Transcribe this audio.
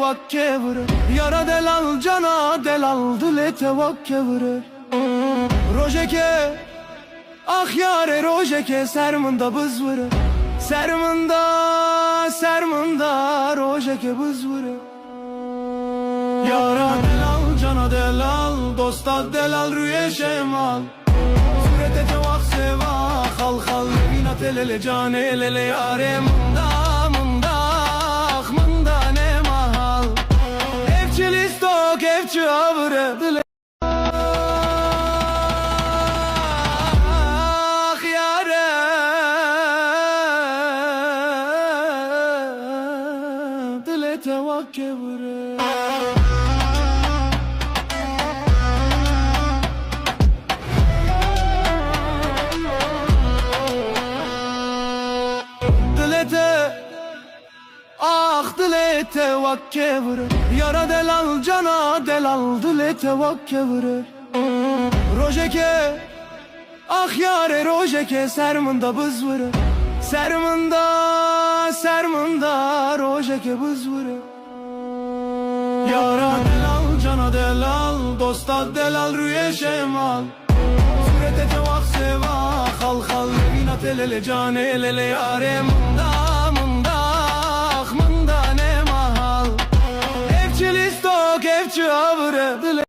vakkevre. Yara delal cana delal dilete vakkevre. Rojeke ah yare rojeke sermında bızvırı. Sermında rojeke bızvırı. Yara delal cana delal dosta delal rüye şemal. Surete tevak seva khal khal vina telele cane elele yare mında ne mahal. Evçil istok evçi avre dile. Ah yare dile tevak kevre. Ah dilete vakkevre. Yara delal cana delal dilete vakkevre. Rojeke ah yare rojeke sermında bızvırı. Sermında rojeke bızvırı. Yara delal cana delal dosta delal rüye şemal. Surete tevak seva khal khal vina telele cane elele yare mında ne mahal. Evçil istok evçi avre dile.